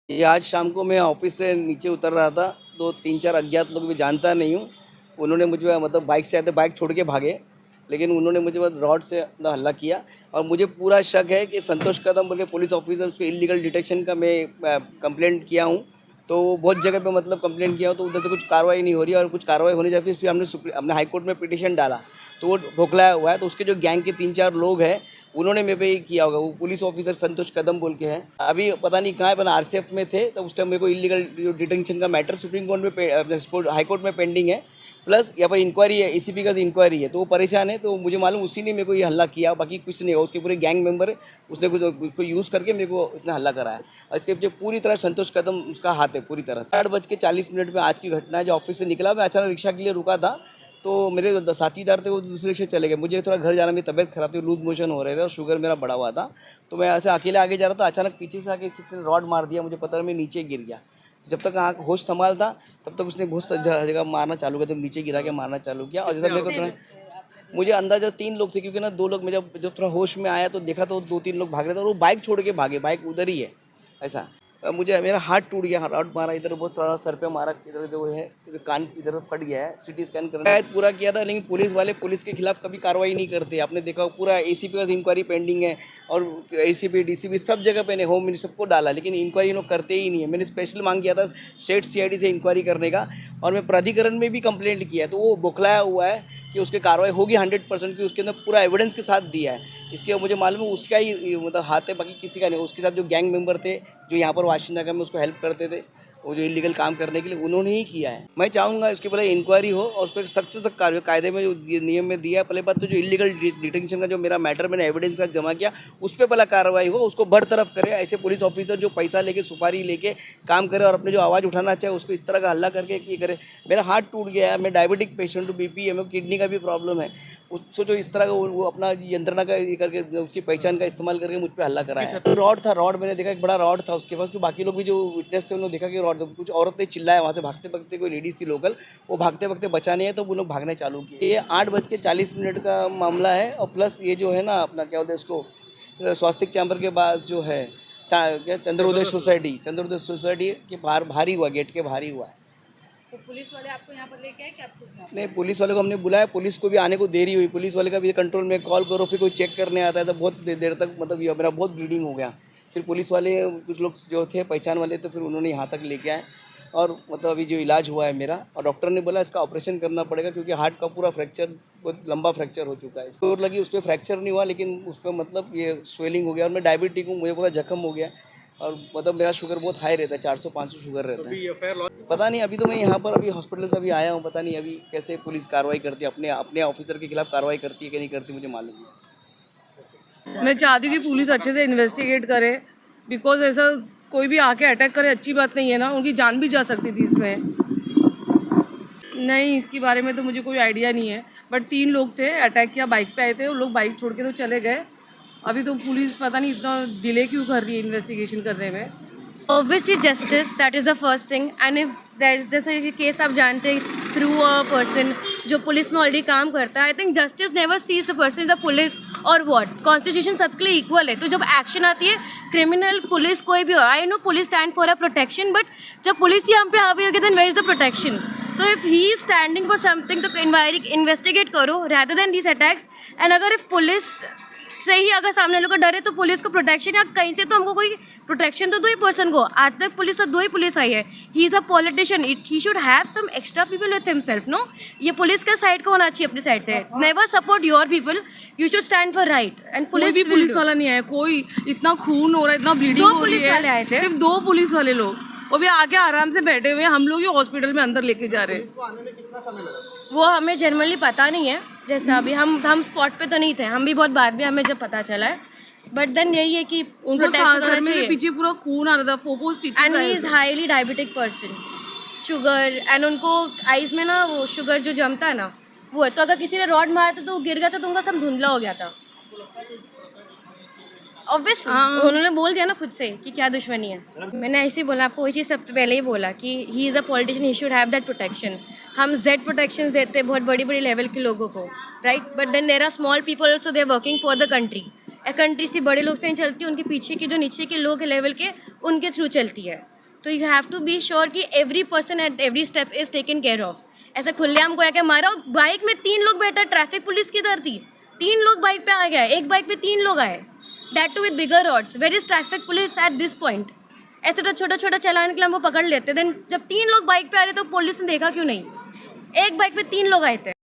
ये आज शाम को मैं ऑफिस से नीचे उतर रहा था, तो 3-4 अज्ञात लोग, मैं जानता नहीं हूँ, उन्होंने मुझे मतलब बाइक से आए थे, बाइक छोड़ के भागे, लेकिन उन्होंने मुझे बस रॉड से हल्ला किया। और मुझे पूरा शक है कि संतोष कदम बोल के पुलिस ऑफिसर, उसके इलीगल डिटेक्शन का मैं कंप्लेंट किया हूँ। तो बहुत जगह पे मतलब कंप्लेंट किया हो, तो उधर से कुछ कार्रवाई नहीं हो रही है, और कुछ कार्रवाई होने जाती है फिर हमने हाई कोर्ट में पिटीशन डाला, तो वो भोखलाया हुआ है। तो उसके जो गैंग के 3-4 लोग हैं, उन्होंने मेरे पे ये किया होगा। वो पुलिस ऑफिसर संतोष कदम बोल के हैं, अभी पता नहीं कहाँ है, पर आरसीएफ में थे। तो उस टाइम मेरे को इलीगल डिटेंशन का मैटर सुप्रीम कोर्ट में, हाई कोर्ट में पेंडिंग है, प्लस यहाँ पर इंक्वायरी है, एसीपी का इंक्वायरी है, तो वो परेशान है। तो मुझे मालूम उसी ने मेरे को ये हल्ला किया, बाकी कुछ नहीं है। उसके पूरे गैंग मेंबर है, उसने कुछ यूज़ करके मेरे को उसने हल्ला कराया। और इसके पीछे पूरी तरह संतोष कदम उसका हाथ है पूरी तरह। 8:40 में आज की घटना है। जो ऑफिस से निकला, मैं अचानक रिक्शा के लिए रुका था, तो मेरे साथीदार थे, वो दूसरे रिक्शे चले गए। मुझे थोड़ा घर जाना, मेरी तबीयत खराब थी, लूज मोशन हो रहे थे और शुगर मेरा बढ़ा हुआ था। तो मैं ऐसे अकेले आगे जा रहा था, अचानक पीछे से आके किसी ने रॉड मार दिया, मुझे पता नहीं, मैं नीचे गिर गया। जब तक आँख होश संभालता, तब तक उसने बहुत जगह मारना चालू किया, तो नीचे गिरा के मारना चालू किया। और जैसा मेरे को थोड़ा, मुझे अंदाजा 3 लोग थे, क्योंकि ना 2 लोग, मैं जब थोड़ा होश में आया तो देखा तो 2-3 लोग भाग रहे थे, और वो बाइक छोड़ के भागे, बाइक उधर ही है ऐसा। मुझे मेरा हाथ टूट गया, रॉड मारा इधर, बहुत सारा सर पे मारा, इधर जो है इधर कान इधर फट गया है। सिटी स्कैन करना पूरा किया था, लेकिन पुलिस के खिलाफ कभी कार्रवाई नहीं करते। आपने देखा पूरा एसीपी का इंक्वायरी पेंडिंग है, और एसीपी डीसीपी सब जगह पे, होम मिनिस्टर सबको डाला, लेकिन इंक्वायरी लोग करते ही नहीं है। मैंने स्पेशल मांग किया था स्टेट सीआईडी से इंक्वायरी करने का, और मैं प्राधिकरण में भी कंप्लेंट किया है, तो वो बौखलाया हुआ है कि उसकी कार्रवाई होगी 100% की, उसके अंदर पूरा एविडेंस के साथ दिया है। इसके मुझे मालूम है उसका ही मतलब हाथ है, बाकी किसी का नहीं। उसके साथ जो गैंग मेंबर थे, जो यहाँ पर वाशिंदा नगर में उसको हेल्प करते थे, वो जो इलीगल काम करने के लिए, उन्होंने ही किया है। मैं चाहूँगा इसके पहले इंक्वायरी हो, और उस पर सख्त से सख्त कार्रवाई, कायदे में जो नियम में दिया है। पहले बात तो जो इलीगल डिटेंशन का जो मेरा मैटर मैंने एविडेंस का जमा किया, उस पर पहला कार्रवाई हो, उसको बरतरफ करे। ऐसे पुलिस ऑफिसर जो पैसा लेके, सुपारी लेके काम करे, और अपने जो आवाज़ उठाना चाहे उसको इस तरह का हल्ला करके ये करे। मेरा हाथ टूट गया है, मैं डायबिटिक पेशेंट हूँ, बीपी है, मेरे किडनी का भी प्रॉब्लम है। उसको जो इस तरह का वो अपना यंत्रणा का ये करके, उसकी पहचान का इस्तेमाल करके मुझ पे हल्ला कराया। तो रॉड था, रॉड मैंने देखा, एक बड़ा रॉड था उसके पास। बाकी लोग भी जो विटनेस थे, उन्होंने देखा कि रॉड, कुछ औरत ने चिल्लाया वहाँ से, भागते भागते, कोई लेडीज़ थी लोकल, वो भागते भागते बचा नहीं है, तो वो लोग भागने चालू किए। ये 8:40 का मामला है। और प्लस ये जो है ना, अपना क्या बोलते हैं इसको, स्वास्थ्य चैम्बर के पास जो है क्या, चंद्रोदय सोसाइटी के बाहर भारी हुआ, गेट के भारी हुआ है। तो पुलिस वाले आपको यहाँ पर लेके आए कि आपको नहीं, पुलिस वाले को हमने बुलाया, पुलिस को भी आने को देरी हुई। पुलिस वाले का भी कंट्रोल में कॉल करो, फिर कोई चेक करने आता है, तो बहुत देर तक मतलब ये मेरा बहुत ब्लीडिंग हो गया। फिर पुलिस वाले कुछ लोग जो थे पहचान वाले, तो फिर उन्होंने यहाँ तक लेके आए, और मतलब अभी जो इलाज हुआ है मेरा, और डॉक्टर ने बोला इसका ऑपरेशन करना पड़ेगा, क्योंकि हार्ट का पूरा फ्रैक्चर, बहुत लंबा फ्रैक्चर हो चुका है। चोट लगी, उस पर फ्रैक्चर नहीं हुआ, लेकिन उस पर मतलब ये स्वेलिंग हो गया। और मैं डायबिटिक हूँ, मुझे पूरा जख्म हो गया, और मतलब मेरा शुगर बहुत हाई रहता है, 400-500 शुगर रहता है। पता नहीं, अभी तो मैं यहाँ पर अभी हॉस्पिटल से अभी आया हूँ, पता नहीं अभी कैसे पुलिस कार्रवाई करती है, अपने अपने ऑफिसर के खिलाफ कार्रवाई करती है कि नहीं करती, मुझे मालूम नहीं। मैं चाहती हूँ कि पुलिस अच्छे से इन्वेस्टिगेट करे, बिकॉज ऐसा कोई भी आके अटैक करे अच्छी बात नहीं है ना, उनकी जान भी जा सकती थी इसमें। नहीं, इसके बारे में तो मुझे कोई आइडिया नहीं है, बट 3 लोग थे, अटैक किया, बाइक पे आए थे, वो लोग बाइक छोड़ के तो चले गए। अभी तो पुलिस पता नहीं इतना डिले क्यों कर रही है इन्वेस्टिगेशन करने में। Obviously justice, that is the first thing, and if there is जैसे ये केस आप जानते हैं थ्रू अ पर्सन जो पुलिस में ऑलरेडी काम करता है, I think justice never sees the person the police और व्हाट, कॉन्स्टिट्यूशन सबके लिए इक्वल है। तो जब एक्शन आती है, क्रिमिनल, पुलिस, कोई भी हो, I know police stand for a protection, but जब पुलिस ही हम पे हावी होगी, then where is the protection? So if he is standing for something, तो इन्वेस्टिगेट करो rather than these attacks. And अगर इफ पुलिस से ही अगर सामने लोग डरे, तो पुलिस को प्रोटेक्शन या कहीं से तो हमको कोई प्रोटेक्शन तो दो ही पर्सन को। आज तक पुलिस तो 2 ही पुलिस आई है। He is a politician, he should have some extra people with himself, no? ये पुलिस का साइड का होना चाहिए, अपनी साइड से। Never support your people, you should stand for right. And कोई भी पुलिस वाला नहीं आया, कोई इतना खून हो रहा है, इतना ब्लीडिंग हो रही है, वाले आए थे, सिर्फ 2 पुलिस वाले लोग, वो भी आके आराम से बैठे हुए, हम लोग ही हॉस्पिटल में अंदर लेके जा रहे हैं। वो हमें जनरली पता नहीं है। जैसा अभी हम स्पॉट पे तो नहीं थे, हम भी बहुत बाद में हमें जब पता चला है, बट देन यही है कि उनको सर में पीछे पूरा खून आ रहा था, 4 stitches. And he is highly diabetic person, sugar, and उनको आइज में ना वो शुगर जो जमता है ना, वो है। तो अगर किसी ने रॉड मारा था तो वो गिर गया, तो उनका सब धुंधला हो गया था। ऑब्वियसली उन्होंने बोल दिया ना खुद से कि क्या दुश्मनी है। मैंने ऐसे ही बोला, आपको वही चीज़ सबसे पहले ही बोला कि he is a politician, he should have that protection. हम जेड प्रोटेक्शन देते हैं बहुत बड़ी बड़ी लेवल के लोगों को, right? But then there are small people also, they are working for the country. Country से बड़े लोग से नहीं चलती, उनके पीछे के जो नीचे के लोग लेवल के, उनके थ्रू चलती है। तो you have to be sure कि every person at every step is taken care of. ऐसे खुलेआम को आके मारा, बाइक में 3 लोग बैठा, ट्रैफिक पुलिस किधर थी? 3 लोग बाइक पे आ गया, एक बाइक पे 3 लोग आए, that too with bigger rods. Where is traffic police at this point? ऐसे तो छोटा छोटा चलाने के लिए हम वो पकड़ लेते, देन जब 3 लोग बाइक पे आ रहे तो पुलिस ने देखा क्यों नहीं? एक बाइक पे 3 लोग आए थे।